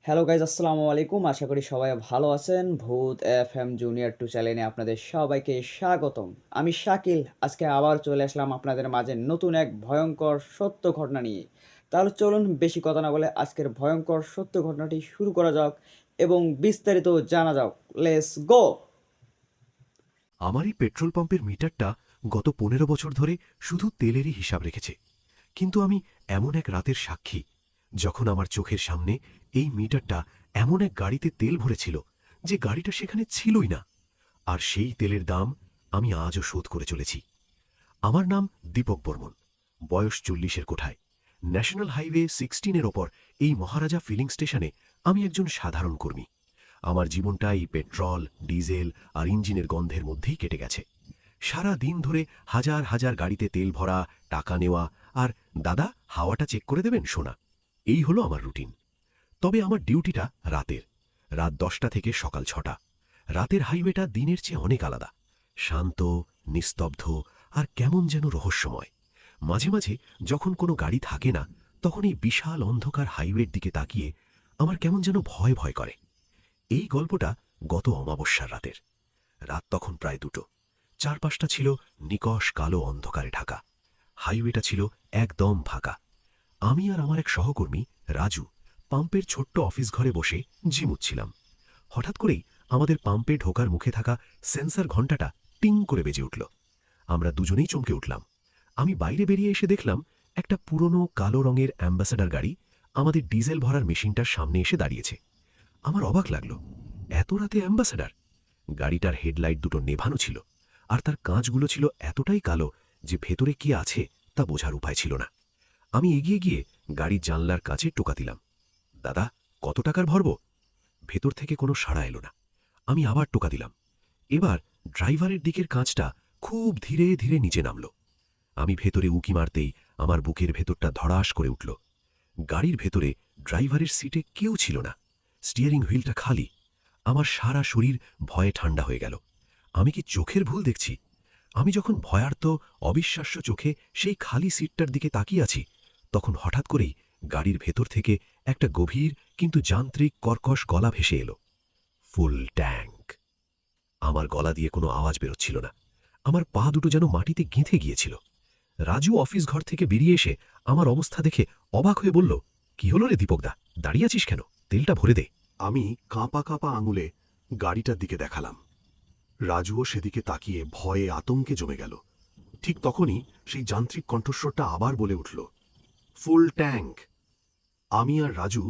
Hello guys আসসালামু আলাইকুম। আশা করি সবাই ভালো আছেন। ভূত এফএম জুনিয়র 2 চ্যানেলে আপনাদের সবাইকে স্বাগতম। আমি শাকিল। আজকে আবার চলে আসলাম আপনাদের মাঝে নতুন এক ভয়ঙ্কর সত্য ঘটনা নিয়ে। তাহলে চলুন বেশি কথা না বলে আজকের ভয়ঙ্কর সত্য ঘটনাটি শুরু করা যাক এবং বিস্তারিত জানা যাক। Let's go! আমার এই পেট্রোল পাম্পের মিটারটা গত ১৫ বছর ধরে শুধু তেলেরই হিসাব রেখেছে। কিন্তু আমি এমন এক রাতের সাক্ষী, যখন আমার চোখের সামনে এই মিটারটা এমন এক গাড়িতে তেল ভরেছিল যে গাড়িটা সেখানে ছিলই না। আর সেই তেলের দাম আমি আজও শোধ করে চলেছি। আমার নাম দীপক বর্মন, বয়স ৪০-এর কোঠায়। ন্যাশনাল হাইওয়ে 16-এর ওপর এই মহারাজা ফিলিং স্টেশনে আমি একজন সাধারণ কর্মী। আমার জীবনটা এই পেট্রোল, ডিজেল আর ইঞ্জিনের গন্ধের মধ্যেই কেটে গেছে। সারা দিন ধরে হাজার হাজার গাড়িতে তেল ভরা, টাকা নেওয়া আর দাদা হাওয়াটা চেক করে দেবেন শোনা, এই হলো আমার রুটিন। তবে আমার ডিউটিটা রাতের, রাত ১০টা থেকে সকাল ৬টা। রাতের হাইওয়েটা দিনের চেয়ে অনেক আলাদা, শান্ত, নিস্তব্ধ আর কেমন যেন রহস্যময়। মাঝে মাঝে যখন কোনো গাড়ি থাকে না, তখন এই বিশাল অন্ধকার হাইওয়ের দিকে তাকিয়ে আমার কেমন যেন ভয় ভয় করে। এই গল্পটা গত অমাবস্যার রাতের। রাত তখন প্রায় ২টো। চারপাশটা ছিল নিকষ কালো অন্ধকারে ঢাকা। হাইওয়েটা ছিল একদম ফাঁকা। আমি আর আমার এক সহকর্মী রাজু পাম্পের ছোট্ট অফিস ঘরে বসে ঝিমুচ্ছিলাম। হঠাৎ করেই আমাদের পাম্পে ঢোকার মুখে থাকা সেন্সর ঘণ্টাটা টিং করে বেজে উঠল। আমরা দুজনেই চমকে উঠলাম। আমি বাইরে বেরিয়ে এসে দেখলাম একটা পুরনো কালো রঙের অ্যাম্বাসেডর গাড়ি আমাদের ডিজেল ভরার মেশিনটার সামনে এসে দাঁড়িয়েছে। আমার অবাক লাগল, এত রাতে অ্যাম্বাসেডর! গাড়িটার হেডলাইট দুটো নেভানো ছিল, আর তার কাঁচগুলো ছিল এতটাই কালো যে ভেতরে কি আছে তা বোঝার উপায় ছিল না। আমি এগিয়ে গিয়ে গাড়ির জানলার কাছে টোকা দিলাম, দাদা কত টাকার ভরব? ভেতর থেকে কোনো সাড়া এলো না। আমি আবার টোকা দিলাম। এবার ড্রাইভারের দিকের কাঁচটা খুব ধীরে ধীরে নিচে নামল। আমি ভেতরে উকি মারতেই আমার বুকের ভেতরটা ধড়াস করে উঠল। গাড়ির ভেতরে ড্রাইভারের সিটে কেউ ছিল না, স্টিয়ারিং হুইলটা খালি। আমার সারা শরীর ভয়ে ঠান্ডা হয়ে গেল। আমি কি চোখের ভুল দেখছি? আমি যখন ভয়ার্ত, অবিশ্বাস্য চোখে সেই খালি সিটটার দিকে তাকিয়ে আছি, তখন হঠাৎ করেই গাড়ির ভেতর থেকে একটা গভীর কিন্তু যান্ত্রিক কর্কশ গলা ভেসে এলো, ফুল ট্যাঙ্ক। আমার গলা দিয়ে কোনো আওয়াজ বেরোচ্ছিল না। আমার পা দুটো যেন মাটিতে গেঁথে গিয়েছিল। রাজু অফিস ঘর থেকে বেরিয়ে এসে আমার অবস্থা দেখে অবাক হয়ে বলল, কি হলো রে দীপকদা, দাঁড়িয়ে আছিস কেন? তেলটা ভরে দে। আমি কাঁপা কাঁপা আঙুলে গাড়িটার দিকে দেখালাম। রাজুও সেদিকে তাকিয়ে ভয়ে আতঙ্কে জমে গেল। ঠিক তখনই সেই যান্ত্রিক কণ্ঠস্বরটা আবার বলে উঠল, ফুল ট্যাঙ্ক। আমি আর রাজু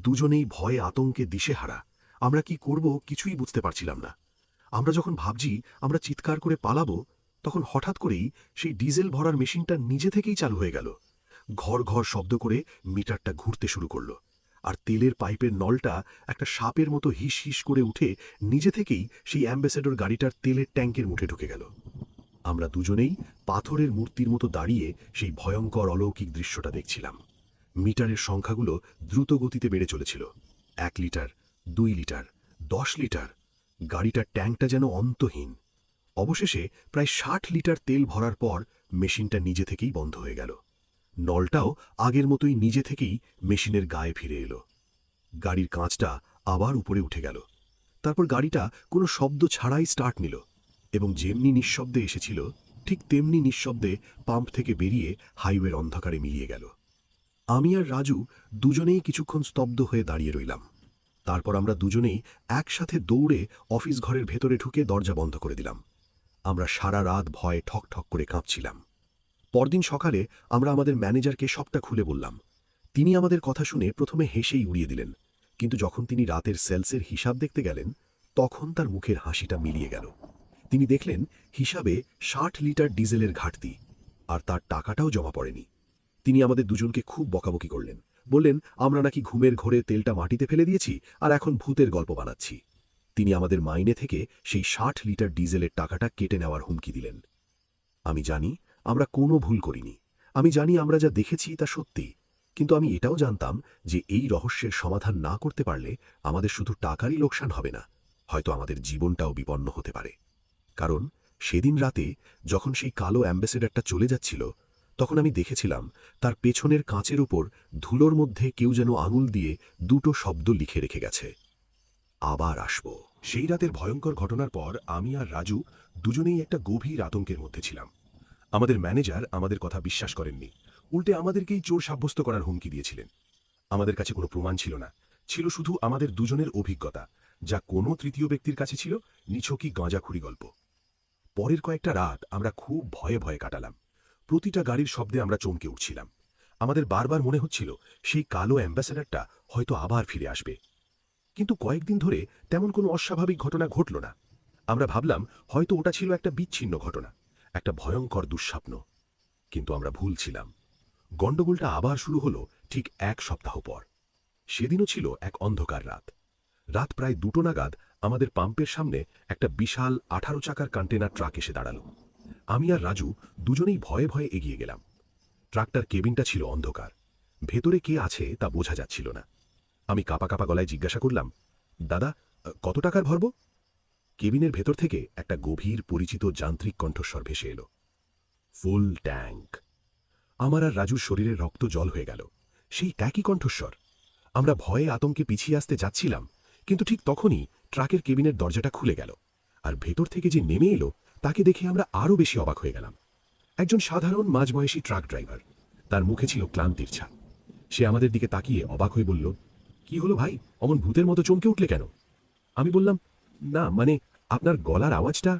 দুজনেই ভয়ে আতঙ্কে দিশেহারা। আমরা কি করব কিছুই বুঝতে পারছিলাম না। আমরা যখন ভাবছি আমরা চিৎকার করে পালাবো, তখন হঠাৎ করেই সেই ডিজেল ভরার মেশিনটা নিজে থেকেই চালু হয়ে গেল। ঘর ঘর শব্দ করে মিটারটা ঘুরতে শুরু করল, আর তেলের পাইপের নলটা একটা সাপের মতো হিস হিস করে উঠে নিজে থেকেই সেই অ্যাম্বাসেডর গাড়িটার তেলের ট্যাঙ্কের মুঠে ঢুকে গেল। আমরা দুজনেই পাথরের মূর্তির মতো দাঁড়িয়ে সেই ভয়ঙ্কর অলৌকিক দৃশ্যটা দেখছিলাম। মিটারের সংখ্যাগুলো দ্রুত গতিতে বেড়ে চলেছিল। ১ লিটার, ২ লিটার, ১০ লিটার। গাড়িটার ট্যাঙ্কটা যেন অন্তহীন। অবশেষে প্রায় ৬০ লিটার তেল ভরার পর মেশিনটা নিজে থেকেই বন্ধ হয়ে গেল। নলটাও আগের মতোই নিজে থেকেই মেশিনের গায়ে ফিরে এলো। গাড়ির কাঁচটা আবার উপরে উঠে গেল। তারপর গাড়িটা কোনো শব্দ ছাড়াই স্টার্ট নিল, এবং যেমনি নিঃশব্দে এসেছিল ঠিক তেমনি নিঃশব্দে পাম্প থেকে বেরিয়ে হাইওয়ের অন্ধকারে মিলিয়ে গেল। আমি আর রাজু দুজনেই কিছুক্ষণ স্তব্ধ হয়ে দাঁড়িয়ে রইলাম। তারপর আমরা দুজনেই একসাথে দৌড়ে অফিস ঘরের ভেতরে ঢুকে দরজা বন্ধ করে দিলাম। আমরা সারা রাত ভয়ে ঠক ঠক করে কাঁপছিলাম। পরদিন সকালে আমরা আমাদের ম্যানেজারকে সবটা খুলে বললাম। তিনি আমাদের কথা শুনে প্রথমে হেসেই উড়িয়ে দিলেন, কিন্তু যখন তিনি রাতের সেলসের হিসাব দেখতে গেলেন, তখন তার মুখের হাসিটা মিলিয়ে গেল। তিনি দেখলেন হিসাবে ৬০ লিটার ডিজেলের ঘাটতি, আর তার টাকাটাও জমা পড়েনি। তিনি আমাদের দুজনকে খুব বকাবকি করলেন, বললেন আমরা নাকি ঘুমের ঘোরে তেলটা মাটিতে ফেলে দিয়েছি আর এখন ভূতের গল্প বানাচ্ছি। তিনি আমাদের মাইনে থেকে সেই ৬০ লিটার ডিজেলের টাকাটা কেটে নেওয়ার হুমকি দিলেন। আমি জানি আমরা কোনো ভুল করিনি। আমি জানি আমরা যা দেখেছি তা সত্যি। কিন্তু আমি এটাও জানতাম যে এই রহস্যের সমাধান না করতে পারলে আমাদের শুধু টাকারই লোকসান হবে না, হয়তো আমাদের জীবনটাও বিপন্ন হতে পারে। কারণ সেদিন রাতে যখন সেই কালো অ্যাম্বাসেডরটা চলে যাচ্ছিল, তখন আমি দেখেছিলাম তার পেছনের কাঁচের উপর ধুলোর মধ্যে কেউ যেন আঙুল দিয়ে দুটো শব্দ লিখে রেখে গেছে, আবার আসব। সেই রাতের ভয়ঙ্কর ঘটনার পর আমি আর রাজু দুজনেই একটা গভীর আতঙ্কের মধ্যে ছিলাম। আমাদের ম্যানেজার আমাদের কথা বিশ্বাস করেননি, উল্টে আমাদেরকেই চোর সাব্যস্ত করার হুমকি দিয়েছিলেন। আমাদের কাছে কোনো প্রমাণ ছিল না, ছিল শুধু আমাদের দুজনের অভিজ্ঞতা, যা কোনো তৃতীয় ব্যক্তির কাছে ছিল নিছকই গাঁজাখুরি গল্প। পরের কয়েকটা রাত আমরা খুব ভয়ে ভয়ে কাটালাম। প্রতিটা গাড়ির শব্দে আমরা চমকে উঠছিলাম। আমাদের বারবার মনে হচ্ছিল সেই কালো অ্যাম্বাসেডারটা হয়তো আবার ফিরে আসবে। কিন্তু কয়েকদিন ধরে তেমন কোনো অস্বাভাবিক ঘটনা ঘটল না। আমরা ভাবলাম হয়তো ওটা ছিল একটা বিচ্ছিন্ন ঘটনা, একটা ভয়ঙ্কর দুঃস্বপ্ন। কিন্তু আমরা ভুল ছিলাম। গণ্ডগোলটা আবার শুরু হলো ঠিক 1 সপ্তাহ পর। সেদিনও ছিল এক অন্ধকার রাত। রাত প্রায় 2টো নাগাদ আমাদের পাম্পের সামনে একটা বিশাল 18 চাকার কন্টেনার ট্রাক এসে দাঁড়ালো। আমি আর রাজু দুজনেই ভয়ে ভয়ে এগিয়ে গেলাম। ট্রাকটার কেবিনটা ছিল অন্ধকার, ভেতরে কে আছে তা বোঝা যাচ্ছিল না। আমি কাঁপা কাঁপা গলায় জিজ্ঞাসা করলাম, দাদা, কত টাকার ভরব? কেবিনের ভেতর থেকে একটা গভীর পরিচিত যান্ত্রিক কণ্ঠস্বর ভেসে এলো, ফুল ট্যাঙ্ক। আমার আর রাজুর শরীরের রক্ত জল হয়ে গেল। সেই একই কণ্ঠস্বর। আমরা ভয়ে আতঙ্কে পিছিয়ে আসতে যাচ্ছিলাম, কিন্তু ঠিক তখনই ট্রাকের কেবিনের দরজাটা খুলে গেল, আর ভেতর থেকে যে নেমে এলো তাকে দেখে আমরা আরও বেশি অবাক হয়ে গেলাম। একজন সাধারণ মাঝবয়সী ট্রাক ড্রাইভার। তার মুখে ছিল ক্লান্তির ছাপ। সে আমাদের দিকে তাকিয়ে অবাক হয়ে বলল, কি হলো ভাই, অমন ভূতের মতো চমকে উঠলে কেন? আমি বললাম, না মানে আপনার গলার আওয়াজটা।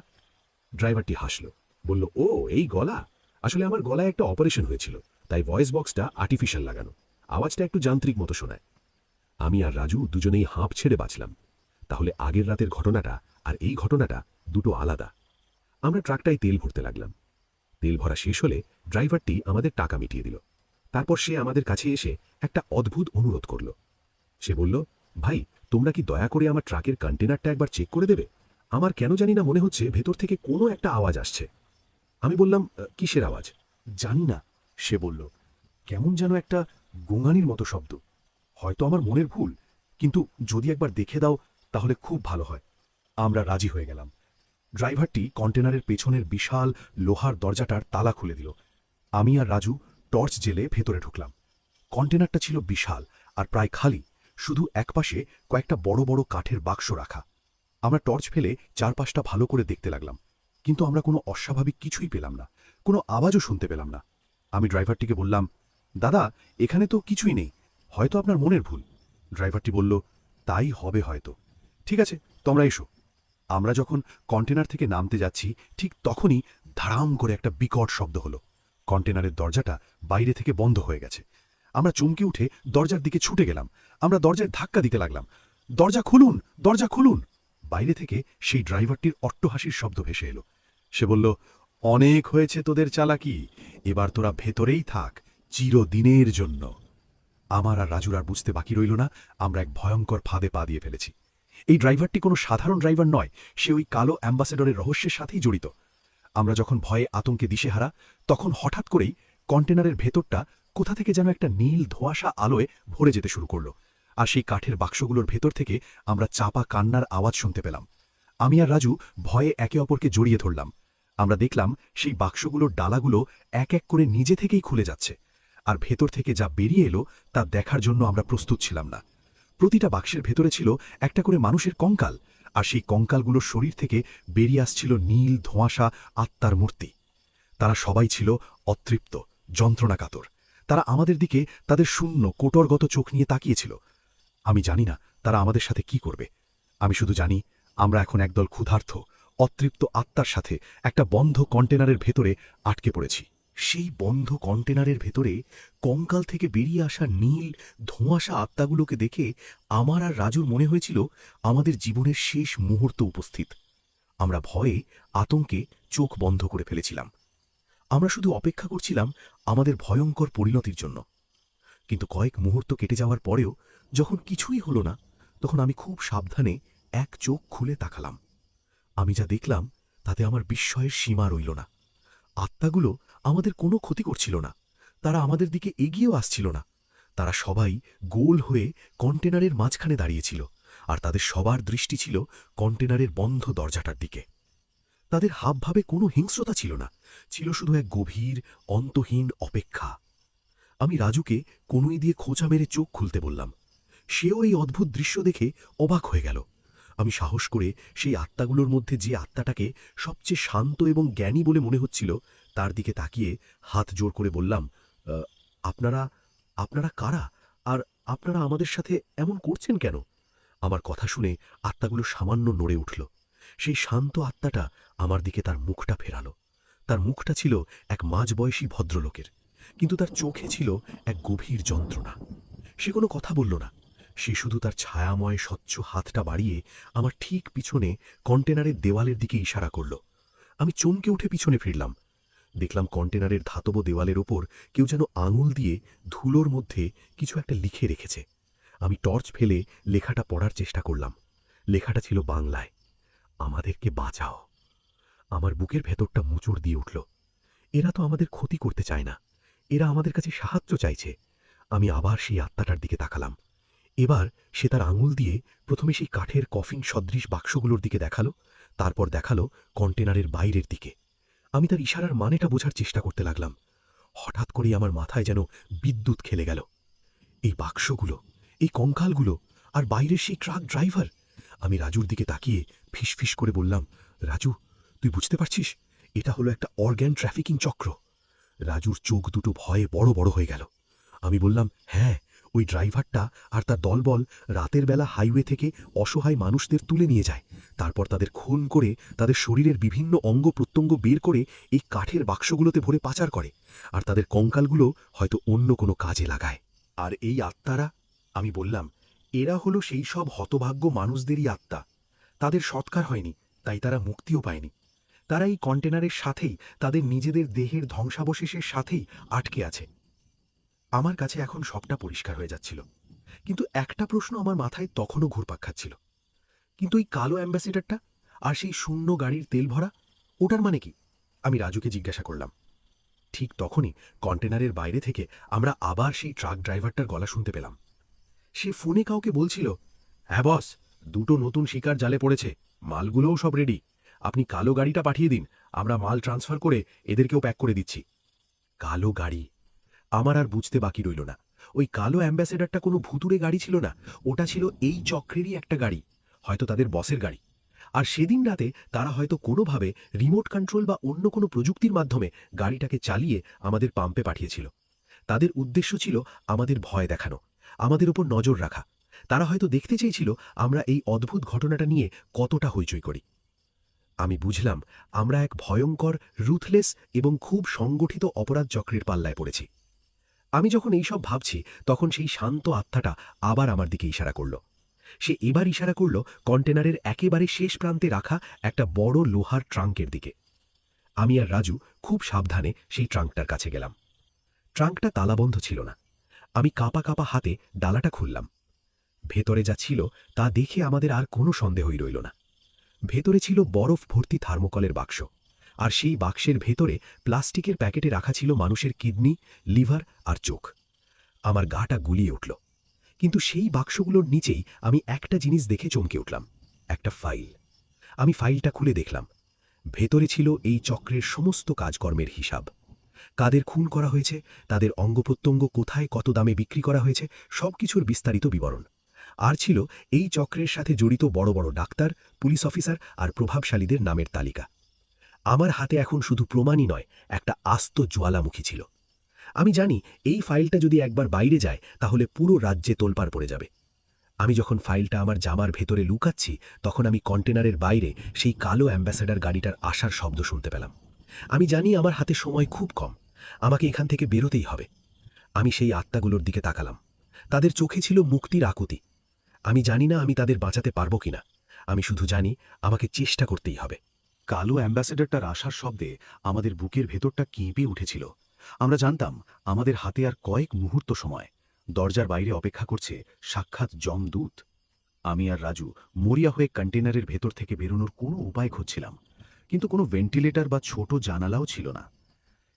ড্রাইভারটি হাসল, বলল, ও এই গলা, আসলে আমার গলায় একটা অপারেশন হয়েছিল, তাই ভয়েস বক্সটা আর্টিফিশিয়াল লাগানো, আওয়াজটা একটু যান্ত্রিক মতো শোনায়। আমি আর রাজু দুজনেই হাঁপ ছেড়ে বাঁচলাম। তাহলে আগের রাতের ঘটনাটা আর এই ঘটনাটা দুটো আলাদা। আমরা ট্রাকটায় তেল ভরতে লাগলাম। তেল ভরা শেষ হলে ড্রাইভারটি আমাদের টাকা মিটিয়ে দিল। তারপর সে আমাদের কাছে এসে একটা অদ্ভুত অনুরোধ করল। সে বলল, ভাই, তোমরা কি দয়া করে আমার ট্রাকের কন্টেনারটা একবার চেক করে দেবে? আমার কেন জানি না মনে হচ্ছে ভেতর থেকে কোনো একটা আওয়াজ আসছে। আমি বললাম, কিসের আওয়াজ? জানি না, সে বলল, কেমন যেন একটা গোঙানির মতো শব্দ। হয়তো আমার মনের ভুল, কিন্তু যদি একবার দেখে দাও তাহলে খুব ভালো হয়। আমরা রাজি হয়ে গেলাম। ড্রাইভারটি কন্টেনারের পেছনের বিশাল লোহার দরজাটার তালা খুলে দিল। আমি আর রাজু টর্চ জেলে ভেতরে ঢুকলাম। কন্টেনারটা ছিল বিশাল আর প্রায় খালি, শুধু একপাশে কয়েকটা বড় বড় কাঠের বাক্স রাখা। আমরা টর্চ ফেলে চারপাশটা ভালো করে দেখতে লাগলাম, কিন্তু আমরা কোনো অস্বাভাবিক কিছুই পেলাম না, কোনো আওয়াজও শুনতে পেলাম না। আমি ড্রাইভারটিকে বললাম, দাদা, এখানে তো কিছুই নেই, হয়তো আপনার মনের ভুল। ড্রাইভারটি বলল, তাই হবে হয়তো। ঠিক আছে, তোমরা এসো। আমরা যখন কন্টেনার থেকে নামতে যাচ্ছি ঠিক তখনই ধারাম করে একটা বিকট শব্দ হলো। কন্টেনারের দরজাটা বাইরে থেকে বন্ধ হয়ে গেছে। আমরা চমকে উঠে দরজার দিকে ছুটে গেলাম। আমরা দরজায় ধাক্কা দিতে লাগলাম, দরজা খুলুন, দরজা খুলুন। বাইরে থেকে সেই ড্রাইভারটির অট্টহাসির শব্দ ভেসে এলো। সে বলল, অনেক হয়েছে তোদের চালাকি, এবার তোরা ভেতরেই থাক চিরদিনের জন্য। আমার আর রাজুর আর বুঝতে বাকি রইল না, আমরা এক ভয়ঙ্কর ফাঁদে পা দিয়ে ফেলেছি। এই ড্রাইভারটি কোনো সাধারণ ড্রাইভার নয়, সে ওই কালো অ্যাম্বাসেডরের রহস্যের সাথেই জড়িত। আমরা যখন ভয়ে আতঙ্কে দিশেহারা, তখন হঠাৎ করেই কন্টেনারের ভেতরটা কোথা থেকে যেন একটা নীল ধোঁয়াশা আলোয় ভরে যেতে শুরু করল, আর সেই কাঠের বাক্সগুলোর ভেতর থেকে আমরা চাপা কান্নার আওয়াজ শুনতে পেলাম। আমি আর রাজু ভয়ে একে অপরকে জড়িয়ে ধরলাম। আমরা দেখলাম সেই বাক্সগুলোর ডালাগুলো এক এক করে নিজে থেকেই খুলে যাচ্ছে, আর ভেতর থেকে যা বেরিয়ে এলো তা দেখার জন্য আমরা প্রস্তুত ছিলাম না। প্রতিটা বাক্সের ভেতরে ছিল একটা করে মানুষের কঙ্কাল, আর সেই কঙ্কালগুলোর শরীর থেকে বেরিয়ে আসছিল নীল ধোঁয়াশা আত্মার মূর্তি। তারা সবাই ছিল অতৃপ্ত, যন্ত্রণাকাতর। তারা আমাদের দিকে তাদের শূন্য কোটরগত চোখ নিয়ে তাকিয়েছিল। আমি জানি না তারা আমাদের সাথে কি করবে। আমি শুধু জানি আমরা এখন একদল ক্ষুধার্ত, অতৃপ্ত আত্মার সাথে একটা বন্ধ কন্টেনারের ভেতরে আটকে পড়েছি। সেই বন্ধ কন্টেনারের ভেতরে কঙ্কাল থেকে বেরিয়ে আসা নীল ধোঁয়াশা আত্মাগুলোকে দেখে আমার আর রাজুর মনে হয়েছিল আমাদের জীবনের শেষ মুহূর্ত উপস্থিত। আমরা ভয়ে আতঙ্কে চোখ বন্ধ করে ফেলেছিলাম। আমরা শুধু অপেক্ষা করছিলাম আমাদের ভয়ঙ্কর পরিণতির জন্য। কিন্তু কয়েক মুহূর্ত কেটে যাওয়ার পরেও যখন কিছুই হলো না, তখন আমি খুব সাবধানে এক চোখ খুলে তাকালাম। আমি যা দেখলাম তাতে আমার বিস্ময়ের সীমা রইল না। আত্মাগুলো আমাদের কোনো ক্ষতি করছিল না, তারা আমাদের দিকে এগিয়েও আসছিল না। তারা সবাই গোল হয়ে কন্টেনারের মাঝখানে দাঁড়িয়েছিল, আর তাদের সবার দৃষ্টি ছিল কন্টেনারের বন্ধ দরজাটার দিকে। তাদের হাবভাবে কোনো হিংস্রতা ছিল না, ছিল শুধু এক গভীর অন্তহীন অপেক্ষা। আমি রাজুকে কনুই দিয়ে খোঁচা মেরে চোখ খুলতে বললাম। সেও এই অদ্ভুত দৃশ্য দেখে অবাক হয়ে গেল। আমি সাহস করে সেই আত্মাগুলোর মধ্যে যে আত্মাটাকে সবচেয়ে শান্ত এবং জ্ঞানী বলে মনে হচ্ছিল তার দিকে তাকিয়ে হাত জোর করে বললাম, আপনারা আপনারা কারা, আর আপনারা আমাদের সাথে এমন করছেন কেন?" আমার কথা শুনে আত্মাগুলো সামান্য নড়ে উঠল। সেই শান্ত আত্মাটা আমার দিকে তার মুখটা ফেরালো। তার মুখটা ছিল এক মাঝবয়সী ভদ্রলোকের, কিন্তু তার চোখে ছিল এক গভীর যন্ত্রণা। সে কোনো কথা বলল না। সে শুধু তার ছায়াময় স্বচ্ছ হাতটা বাড়িয়ে আমার ঠিক পিছনে কন্টেনারের দেওয়ালের দিকে ইশারা করল। আমি চমকে উঠে পিছনে ফিরলাম। দেখলাম কন্টেনারের ধাতব দেওয়ালের ওপর কেউ যেন আঙুল দিয়ে ধুলোর মধ্যে কিছু একটা লিখে রেখেছে। আমি টর্চ ফেলে লেখাটা পড়ার চেষ্টা করলাম। লেখাটা ছিল বাংলায়, "আমাদেরকে বাঁচাও।" আমার বুকের ভেতরটা মোচড় দিয়ে উঠল। এরা তো আমাদের ক্ষতি করতে চায় না, এরা আমাদের কাছে সাহায্য চাইছে। আমি আবার সেই আত্মাটার দিকে তাকালাম। এবার সে তার আঙুল দিয়ে প্রথমে সেই কাঠের কফিন সদৃশ বাক্সগুলোর দিকে দেখালো, তারপর দেখালো কন্টেনারের বাইরের দিকে। আমি তার ইশারার মানেটা বোঝার চেষ্টা করতে লাগলাম। হঠাৎ করেই আমার মাথায় যেন বিদ্যুৎ খেলে গেল। এই বাক্সগুলো, এই কঙ্কালগুলো, আর বাইরের সেই ট্রাক ড্রাইভার। আমি রাজুর দিকে তাকিয়ে ফিসফিস করে বললাম, "রাজু, তুই বুঝতে পারছিস? এটা হলো একটা অর্গ্যান ট্রাফিকিং চক্র।" রাজুর চোখ দুটো ভয়ে বড় বড় হয়ে গেল। আমি বললাম, "হ্যাঁ, ওই ড্রাইভারটা আর তার দলবল রাতের বেলা হাইওয়ে থেকে অসহায় মানুষদের তুলে নিয়ে যায়, তারপর তাদের খুন করে তাদের শরীরের বিভিন্ন অঙ্গ প্রত্যঙ্গ বের করে এই কাঠের বাক্সগুলোতে ভরে পাচার করে, আর তাদের কঙ্কালগুলো হয়তো অন্য কোনো কাজে লাগায়। আর এই আত্মারা," আমি বললাম, "এরা হলো সেই সব হতভাগ্য মানুষদেরই আত্মা। তাদের সৎকার হয়নি, তাই তারা মুক্তিও পায়নি। তারা এই কন্টেনারের সাথেই, তাদের নিজেদের দেহের ধ্বংসাবশেষের সাথেই আটকে আছে।" আমার কাছে এখন সবটা পরিষ্কার হয়ে যাচ্ছিল, কিন্তু একটা প্রশ্ন আমার মাথায় তখনও ঘুরপাক খাচ্ছিল। কিন্তু ওই কালো অ্যাম্বাসেডারটা আর সেই শূন্য গাড়ির তেল ভরা, ওটার মানে কি? আমি রাজুকে জিজ্ঞাসা করলাম। ঠিক তখনই কন্টেনারের বাইরে থেকে আমরা আবার সেই ট্রাক ড্রাইভারটার গলা শুনতে পেলাম। সে ফোনে কাউকে বলছিল, "হ্যাঁ বস, দুটো নতুন শিকার জালে পড়েছে, মালগুলোও সব রেডি। আপনি কালো গাড়িটা পাঠিয়ে দিন, আমরা মাল ট্রান্সফার করে এদেরকেও প্যাক করে দিচ্ছি।" কালো গাড়ি! আমার আর বুঝতে বাকি রইল না। ওই কালো অ্যাম্বাসেডারটা কোনো ভুতুড়ে গাড়ি ছিল না, ওটা ছিল এই চক্রেরই একটা গাড়ি, হয়তো তাদের বসের গাড়ি। আর সেদিন রাতে তারা হয়তো কোনোভাবে রিমোট কন্ট্রোল বা অন্য কোনো প্রযুক্তির মাধ্যমে গাড়িটাকে চালিয়ে আমাদের পাম্পে পাঠিয়েছিল। তাদের উদ্দেশ্য ছিল আমাদের ভয় দেখানো, আমাদের উপর নজর রাখা। তারা হয়তো দেখতে চেয়েছিল আমরা এই অদ্ভুত ঘটনাটা নিয়ে কতটা হইচই করি। আমি বুঝলাম আমরা এক ভয়ঙ্কর, রুথলেস এবং খুব সংগঠিত অপরাধ চক্রের পাল্লায় পড়েছি। আমি যখন এইসব ভাবছি তখন সেই শান্ত আত্মাটা আবার আমার দিকে ইশারা করল। সে এবার ইশারা করল কন্টেনারের একেবারে শেষ প্রান্তে রাখা একটা বড় লোহার ট্রাঙ্কের দিকে। আমি আর রাজু খুব সাবধানে সেই ট্রাঙ্কটার কাছে গেলাম। ট্রাঙ্কটা তালাবন্ধ ছিল না। আমি কাঁপা কাঁপা হাতে ডালাটা খুললাম। ভেতরে যা ছিল তা দেখে আমাদের আর কোনো সন্দেহই রইল না। ভেতরে ছিল বরফ ভর্তি থার্মোকলের বাক্স, আর সেই বাক্সের ভেতরে প্লাস্টিকের প্যাকেটে রাখা ছিল মানুষের কিডনি, লিভার আর চোখ। আমার গাটা গুলিয়ে উঠল। কিন্তু সেই বাক্সগুলোর নিচেই আমি একটা জিনিস দেখে চমকে উঠলাম, একটা ফাইল। আমি ফাইলটা খুলে দেখলাম। ভেতরে ছিল এই চক্রের সমস্ত কাজকর্মের হিসাব। কাদের খুন করা হয়েছে, তাদের অঙ্গপ্রত্যঙ্গ কোথায় কত দামে বিক্রি করা হয়েছে, সবকিছুর বিস্তারিত বিবরণ। আর ছিল এই চক্রের সাথে জড়িত বড় বড় ডাক্তার, পুলিশ অফিসার আর প্রভাবশালীদের নামের তালিকা। আমার হাতে এখন শুধু প্রমাণই নয়, একটা আস্ত জ্বালামুখী ছিল। আমি জানি এই ফাইলটা যদি একবার বাইরে যায় তাহলে পুরো রাজ্যে তোলপাড় পড়ে যাবে। আমি যখন ফাইলটা আমার জামার ভেতরে লুকাচ্ছি তখন আমি কন্টেনারের বাইরে সেই কালো অ্যাম্বাসেডার গাড়িটার আসার শব্দ শুনতে পেলাম। আমি জানি আমার হাতে সময় খুব কম, আমাকে এখান থেকে বেরোতেই হবে। আমি সেই আত্মাগুলোর দিকে তাকালাম। তাদের চোখে ছিল মুক্তির আকুতি। আমি জানি না আমি তাদের বাঁচাতে পারবো কিনা, আমি শুধু জানি আমাকে চেষ্টা করতেই হবে। কালো অ্যাম্বাসেডারটার আসার শব্দে আমাদের বুকের ভেতরটা কেঁপে উঠেছিল। আমরা জানতাম আমাদের হাতে আর কয়েক মুহূর্ত সময়। দরজার বাইরে অপেক্ষা করছে সাক্ষাৎ যমদূত। আমি আর রাজু মরিয়া হয়ে কন্টেনারের ভেতর থেকে বেরোনোর কোনো উপায় খুঁজছিলাম, কিন্তু কোনো ভেন্টিলেটর বা ছোট জানালাও ছিল না।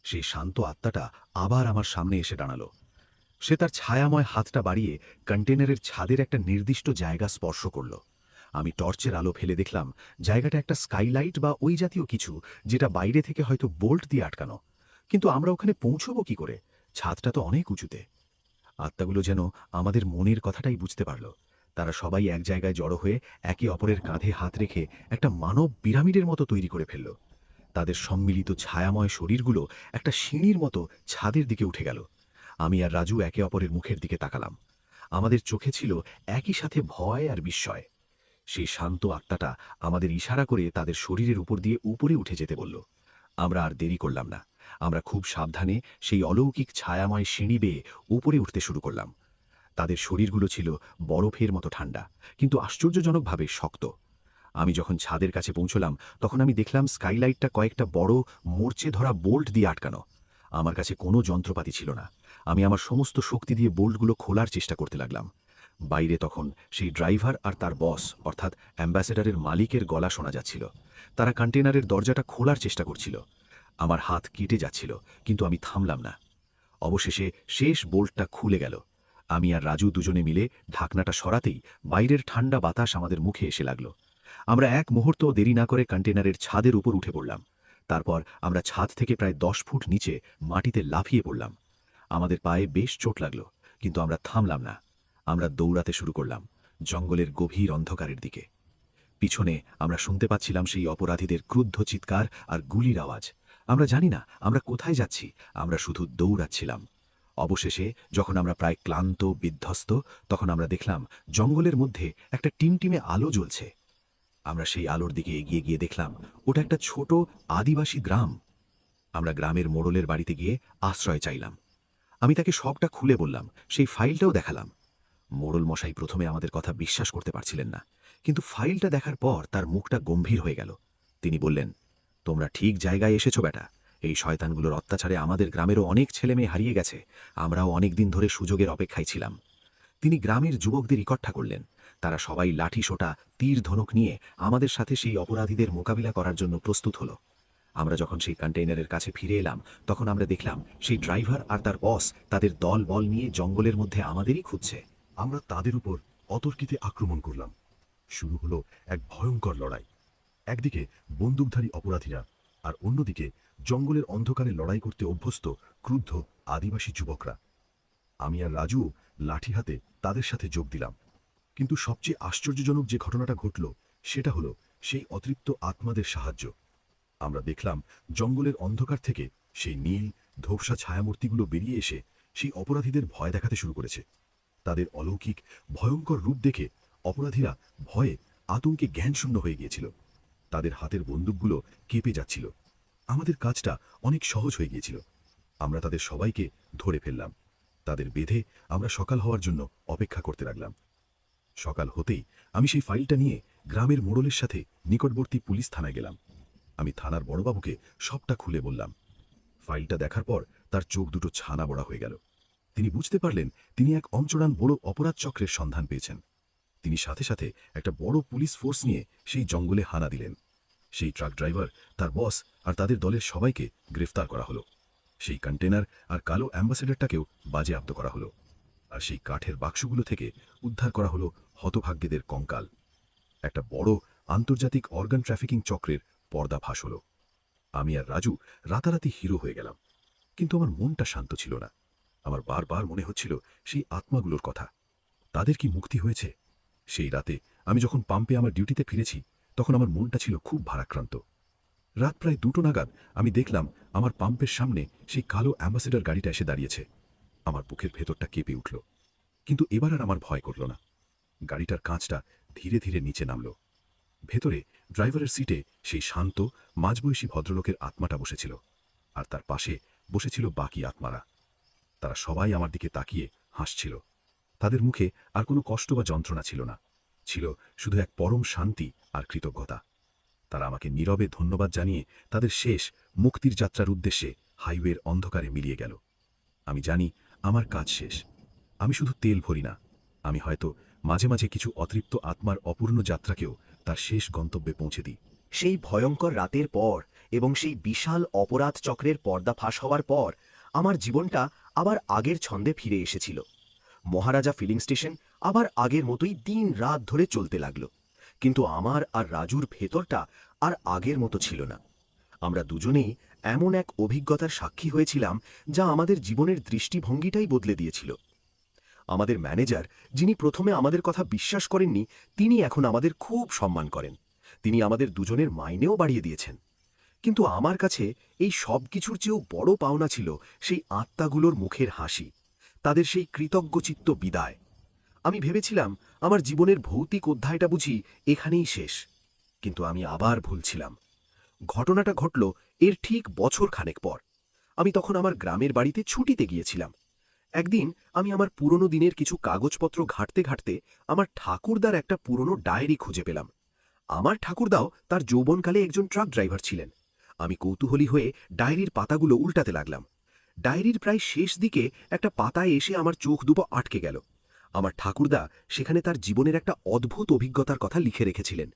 সেই শান্ত আত্মাটা আবার আমার সামনে এসে দাঁড়ালো। সে তার ছায়াময় হাতটা বাড়িয়ে কন্টেনারের ছাদের একটা নির্দিষ্ট জায়গা স্পর্শ করল, আমি টর্চের আলো ফেলে দেখলাম জায়গাটা একটা স্কাইলাইট বা ওই জাতীয় কিছু, যেটা বাইরে থেকে হয়তো বোল্ট দিয়ে আটকানো। কিন্তু আমরা ওখানে পৌঁছবো কি করে? ছাদটা তো অনেক উঁচুতে। আত্মাগুলো যেন আমাদের মনের কথাটাই বুঝতে পারল। তারা সবাই এক জায়গায় জড়ো হয়ে একে অপরের কাঁধে হাত রেখে একটা মানব পিরামিডের মতো তৈরি করে ফেলল। তাদের সম্মিলিত ছায়াময় শরীরগুলো একটা সিঁড়ির মতো ছাদের দিকে উঠে গেল। আমি আর রাজু একে অপরের মুখের দিকে তাকালাম। আমাদের চোখে ছিল একই সাথে ভয় আর বিস্ময়। সেই শান্ত আত্মাটা আমাদের ইশারা করে তাদের শরীরের উপর দিয়ে উপরে উঠে যেতে বলল। আমরা আর দেরি করলাম না। আমরা খুব সাবধানে সেই অলৌকিক ছায়াময় সিঁড়ি বেয়ে উপরে উঠতে শুরু করলাম। তাদের শরীরগুলো ছিল বরফের মতো ঠান্ডা, কিন্তু আশ্চর্যজনকভাবে শক্ত। আমি যখন ছাদের কাছে পৌঁছলাম, তখন আমি দেখলাম স্কাইলাইটটা কয়েকটা বড় মরচে ধরা বোল্ট দিয়ে আটকানো। আমার কাছে কোনো যন্ত্রপাতি ছিল না। আমি আমার সমস্ত শক্তি দিয়ে বোল্টগুলো খোলার চেষ্টা করতে লাগলাম। বাইরে তখন সেই ড্রাইভার আর তার বস অর্থাৎ অ্যাম্বাসেডারের মালিকের গলা শোনা যাচ্ছিল। তারা কন্টেনারের দরজাটা খোলার চেষ্টা করছিল। আমার হাত কেটে যাচ্ছিল, কিন্তু আমি থামলাম না। অবশেষে শেষ বোল্টটা খুলে গেল। আমি আর রাজু দুজনে মিলে ঢাকনাটা সরাতেই বাইরের ঠান্ডা বাতাস আমাদের মুখে এসে লাগল। আমরা এক মুহূর্ত দেরি না করে কন্টেনারের ছাদের উপর উঠে পড়লাম। তারপর আমরা ছাদ থেকে প্রায় 10 ফুট নিচে মাটিতে লাফিয়ে পড়লাম। আমাদের পায়ে বেশ চোট লাগলো, কিন্তু আমরা থামলাম না। আমরা দৌড়াতে শুরু করলাম জঙ্গলের গভীর অন্ধকারের দিকে। পিছনে আমরা শুনতে পাচ্ছিলাম সেই অপরাধীদের ক্রুদ্ধ চিৎকার আর গুলির আওয়াজ। আমরা জানি না আমরা কোথায় যাচ্ছি, আমরা শুধু দৌড়াচ্ছিলাম। অবশেষে যখন আমরা প্রায় ক্লান্ত বিধ্বস্ত, তখন আমরা দেখলাম জঙ্গলের মধ্যে একটা টিমটিমে আলো জ্বলছে। আমরা সেই আলোর দিকে এগিয়ে গিয়ে দেখলাম ওটা একটা ছোট আদিবাসী গ্রাম। আমরা গ্রামের মোড়লের বাড়িতে গিয়ে আশ্রয় চাইলাম। আমি তাকে সবটা খুলে বললাম, সেই ফাইলটাও দেখালাম। মোড়ল মশাই প্রথমে আমাদের কথা বিশ্বাস করতে পারছিলেন না, কিন্তু ফাইলটা দেখার পর তার মুখটা গম্ভীর হয়ে গেল। তিনি বললেন, তোমরা ঠিক জায়গায় এসেছো বেটা। এই শয়তানগুলোর অত্যাচারে আমাদের গ্রামেরও অনেক ছেলে মেয়ে হারিয়ে গেছে। আমরাও অনেক দিন ধরে সুযোগের অপেক্ষায় ছিলাম। তিনি গ্রামের যুবকদের ইকট্ঠা করলেন। তারা সবাই লাঠি সোটা তীর ধনুক নিয়ে আমাদের সাথে সেই অপরাধীদের মোকাবিলা করার জন্য প্রস্তুত হলো। আমরা যখন সেই কন্টেইনারের কাছে ফিরে এলাম, তখন আমরা দেখলাম সেই ড্রাইভার আর তার বস তাদের দল বল নিয়ে জঙ্গলের মধ্যে আমাদেরই খুঁজছে। আমরা তাদের উপর অতর্কিতে আক্রমণ করলাম। শুরু হলো এক ভয়ঙ্কর লড়াই। একদিকে বন্দুকধারী অপরাধীরা, আর অন্যদিকে জঙ্গলের অন্ধকারে লড়াই করতে অভ্যস্ত ক্রুদ্ধ আদিবাসী যুবকরা। আমি আর রাজু লাঠি হাতে তাদের সাথে যোগ দিলাম। কিন্তু সবচেয়ে আশ্চর্যজনক যে ঘটনাটা ঘটল, সেটা হলো সেই অতৃপ্ত আত্মাদের সাহায্য। আমরা দেখলাম জঙ্গলের অন্ধকার থেকে সেই নীল ধোপসা ছায়ামূর্তিগুলো বেরিয়ে এসে সেই অপরাধীদের ভয় দেখাতে শুরু করেছে। তাদের অলৌকিক ভয়ঙ্কর রূপ দেখে অপরাধীরা ভয়ে আতঙ্কে জ্ঞানশূন্য হয়ে গিয়েছিল। তাদের হাতের বন্দুকগুলো কেঁপে যাচ্ছিল। আমাদের কাজটা অনেক সহজ হয়ে গিয়েছিল। আমরা তাদের সবাইকে ধরে ফেললাম। তাদের বেঁধে আমরা সকাল হওয়ার জন্য অপেক্ষা করতে লাগলাম। সকাল হতেই আমি সেই ফাইলটা নিয়ে গ্রামের মোড়লের সাথে নিকটবর্তী পুলিশ থানায় গেলাম। আমি থানার বড়বাবুকে সবটা খুলে বললাম। ফাইলটা দেখার পর তার চোখ দুটো ছানা বড়া হয়ে গেল। তিনি বুঝতে পারলেন তিনি এক অঞ্চড়ান বড় অপরাধ চক্রের সন্ধান পেয়েছেন। তিনি সাথে সাথে একটা বড় পুলিশ ফোর্স নিয়ে সেই জঙ্গলে হানা দিলেন। সেই ট্রাক ড্রাইভার, তার বস আর তাদের দলের সবাইকে গ্রেফতার করা হলো। সেই কন্টেনার আর কালো অ্যাম্বাসেডারটাকেও বাজেয়াপ্ত করা হলো। আর সেই কাঠের বাক্সগুলো থেকে উদ্ধার করা হলো হতভাগ্যদের কঙ্কাল। একটা বড় আন্তর্জাতিক অর্গান ট্রাফিকিং চক্রের পর্দাফাঁস হলো। আমি আর রাজু রাতারাতি হিরো হয়ে গেলাম। কিন্তু আমার মনটা শান্ত ছিল না। আমার বারবার মনে হচ্ছিল সেই আত্মাগুলোর কথা। তাদের কি মুক্তি হয়েছে? সেই রাতে আমি যখন পাম্পে আমার ডিউটিতে ফিরেছি, তখন আমার মনটা ছিল খুব ভারাক্রান্ত। রাত প্রায় 2টো নাগাদ আমি দেখলাম আমার পাম্পের সামনে সেই কালো অ্যাম্বাসেডার গাড়িটা এসে দাঁড়িয়েছে। আমার বুকের ভেতরটা কেঁপে উঠল, কিন্তু এবার আর আমার ভয় করল না। গাড়িটার কাঁচটা ধীরে ধীরে নিচে নামল। ভেতরে ড্রাইভারের সিটে সেই শান্ত মাঝবয়সী ভদ্রলোকের আত্মাটা বসেছিল, আর তার পাশে বসেছিল বাকি আত্মারা। তারা সবাই আমার দিকে তাকিয়ে হাসছিল। তাদের মুখে আর কোনো কষ্ট বা যন্ত্রণা ছিল না, ছিল শুধু এক পরম শান্তি আর কৃতজ্ঞতা। তারা আমাকে নীরবে ধন্যবাদ জানিয়ে তাদের শেষ মুক্তির যাত্রার উদ্দেশ্যে হাইওয়ের অন্ধকারে মিলিয়ে গেল। আমি জানি আমার কাজ শেষ। আমি শুধু তেল ভরি না, আমি হয়তো মাঝে মাঝে কিছু অতৃপ্ত আত্মার অপূর্ণ যাত্রাকেও তার শেষ গন্তব্যে পৌঁছে দিই। সেই ভয়ঙ্কর রাতের পর এবং সেই বিশাল অপরাধ চক্রের পর্দা ফাঁস হওয়ার পর আমার জীবনটা আবার আগের ছন্দে ফিরে এসেছিল। মহারাজা ফিলিং স্টেশন আবার আগের মতোই দিন রাত ধরে চলতে লাগলো। কিন্তু আমার আর রাজুর ভেতরটা আর আগের মতো ছিল না। আমরা দুজনেই এমন এক অভিজ্ঞতার সাক্ষী হয়েছিলাম যা আমাদের জীবনের দৃষ্টিভঙ্গিটাই বদলে দিয়েছিল। আমাদের ম্যানেজার, যিনি প্রথমে আমাদের কথা বিশ্বাস করেননি, তিনি এখন আমাদের খুব সম্মান করেন। তিনি আমাদের দুজনের মাইনেও বাড়িয়ে দিয়েছেন। কিন্তু আমার কাছে এই সব কিছুর চেয়েও বড় পাওনা ছিল সেই আত্মাগুলোর মুখের হাসি, তাদের সেই কৃতজ্ঞচিত্ত বিদায়। আমি ভেবেছিলাম আমার জীবনের ভৌতিক অধ্যায়টা বুঝি এখানেই শেষ, কিন্তু আমি আবার ভুলছিলাম। ঘটনাটা ঘটল এর ঠিক বছর খানেক পর। আমি তখন আমার গ্রামের বাড়িতে ছুটিতে গিয়েছিলাম। একদিন আমি আমার পুরনো দিনের কিছু কাগজপত্র ঘাঁটতে ঘাঁটতে আমার ঠাকুরদার একটা পুরনো ডায়েরি খুঁজে পেলাম। আমার ঠাকুরদাও তার যৌবনকালে একজন ট্রাক ড্রাইভার ছিলেন। আমি কৌতূহলী হয়ে ডায়েরির পাতাগুলো উল্টাতে লাগলাম। ডায়েরির প্রায় শেষ দিকে একটা পাতায় এসে আমার চোখ দুটো আটকে গেল। আমার ঠাকুরদা সেখানে তার জীবনের একটা অদ্ভুত অভিজ্ঞতার কথা লিখে রেখেছিলেন।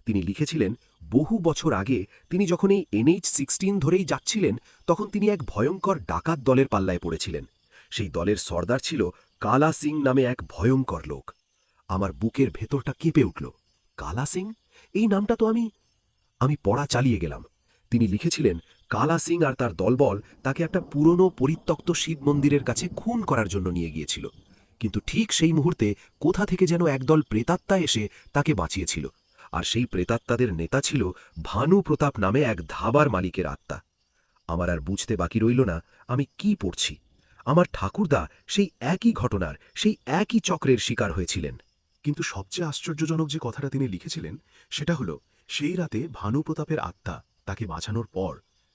তিনি লিখেছিলেন, বহু বছর আগে তিনি যখন এই NH-16 ধরেই যাচ্ছিলেন, তখন তিনি এক ভয়ঙ্কর ডাকাত দলের পাল্লায় পড়েছিলেন। সেই দলের সর্দার ছিল কালা সিং নামে এক ভয়ঙ্কর লোক। আমার বুকের ভেতরটা কেঁপে উঠল। কালা সিং? এই নামটা তো আমি পড়া চালিয়ে গেলাম। তিনি লিখেছিলেন, কালা সিং আর তার দলবল তাকে একটা পুরনো পরিত্যক্ত শিব মন্দিরের কাছে খুন করার জন্য নিয়ে গিয়েছিল। কিন্তু ঠিক সেই মুহূর্তে কোথা থেকে যেন একদল প্রেতাত্মা এসে তাকে বাঁচিয়েছিল। আর সেই প্রেতাত্মাদের নেতা ছিল ভানু প্রতাপ নামে এক ধাবার মালিকের আত্মা। আমার আর বুঝতে বাকি রইল না আমি কি পড়ছি। আমার ঠাকুরদা সেই একই ঘটনার, সেই একই চক্রের শিকার হয়েছিলেন। কিন্তু সবচেয়ে আশ্চর্যজনক যে কথাটা তিনি লিখেছিলেন সেটা হলো, সেই রাতে ভানু প্রতাপের আত্মা তাকে বাঁচানোর পর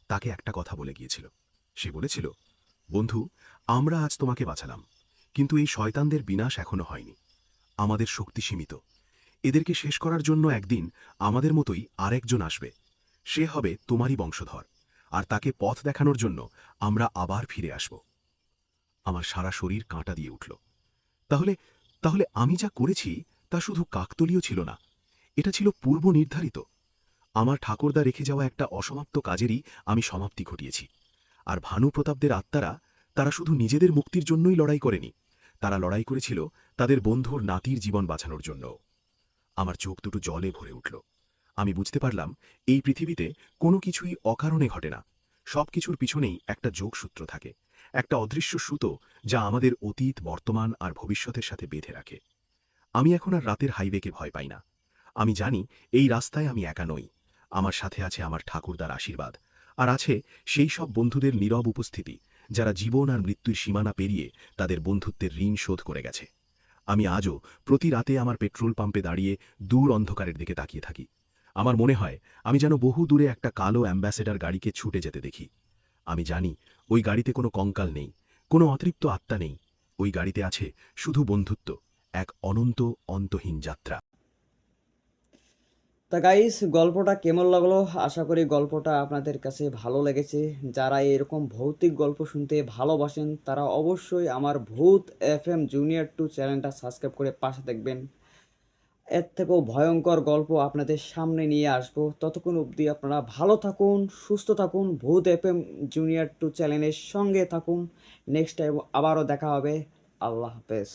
তাকে একটা কথা বলে গিয়েছিল। সে বলেছিল, বন্ধু, আমরা আজ তোমাকে বাঁচালাম, কিন্তু এই শয়তানদের বিনাশ এখনো হয়নি। আমাদের শক্তি সীমিত। এদেরকে শেষ করার জন্য একদিন আমাদের মতোই আরেকজন আসবে। সে হবে তোমারই বংশধর, আর তাকে পথ দেখানোর জন্য আমরা আবার ফিরে আসব। আমার সারা শরীর কাঁটা দিয়ে উঠল। তাহলে তাহলে আমি যা করেছি তা শুধু কাকতলীয় ছিল না, এটা ছিল পূর্ব নির্ধারিত। আমার ঠাকুরদা রেখে যাওয়া একটা অসমাপ্ত কাজেরই আমি সমাপ্তি ঘটিয়েছি। আর ভানু প্রতাপদের আত্মারা, তারা শুধু নিজেদের মুক্তির জন্যই লড়াই করেনি, তারা লড়াই করেছিল তাদের বন্ধুর নাতির জীবন বাঁচানোর জন্য। আমার চোখ দুটো জলে ভরে উঠল। আমি বুঝতে পারলাম, এই পৃথিবীতে কোনো কিছুই অকারণে ঘটে না। সব কিছুর পিছনেই একটা যোগসূত্র থাকে, একটা অদৃশ্য সুতো যা আমাদের অতীত, বর্তমান আর ভবিষ্যতের সাথে বেঁধে রাখে। আমি এখন আর রাতের হাইওয়েকে ভয় পাই না। আমি জানি এই রাস্তায় আমি একা নই। আমার সাথে আছে আমার ঠাকুরদার আশীর্বাদ, আর আছে সেই সব বন্ধুদের নীরব উপস্থিতি যারা জীবন আর মৃত্যুর সীমানা পেরিয়ে তাদের বন্ধুত্বের ঋণ শোধ করে গেছে। আমি আজও প্রতি রাতে আমার পেট্রোল পাম্পে দাঁড়িয়ে দূর অন্ধকারের দিকে তাকিয়ে থাকি। আমার মনে হয় আমি যেন বহু দূরে একটা কালো অ্যাম্বাসেডার গাড়িকে ছুটে যেতে দেখি। আমি জানি ওই গাড়িতে কোনো কঙ্কাল নেই, কোনো অতৃপ্ত আত্মা নেই। ওই গাড়িতে আছে শুধু বন্ধুত্ব, এক অনন্ত অন্তহীন যাত্রা। তা গাইস, গল্পটা কেমন লাগলো? আশা করি গল্পটা আপনাদের কাছে ভালো লেগেছে। যারা এরকম ভৌতিক গল্প শুনতে ভালোবাসেন তারা অবশ্যই আমার ভূত FM জুনিয়র 2 চ্যানেলটা সাবস্ক্রাইব করে পাশে দেখবেন। এর থেকেও ভয়ঙ্কর গল্প আপনাদের সামনে নিয়ে আসবো। ততক্ষণ অবধি আপনারা ভালো থাকুন, সুস্থ থাকুন, ভূত FM জুনিয়র 2 চ্যানেলের সঙ্গে থাকুন। নেক্সট টাইম আবারও দেখা হবে। আল্লাহ হাফেজ।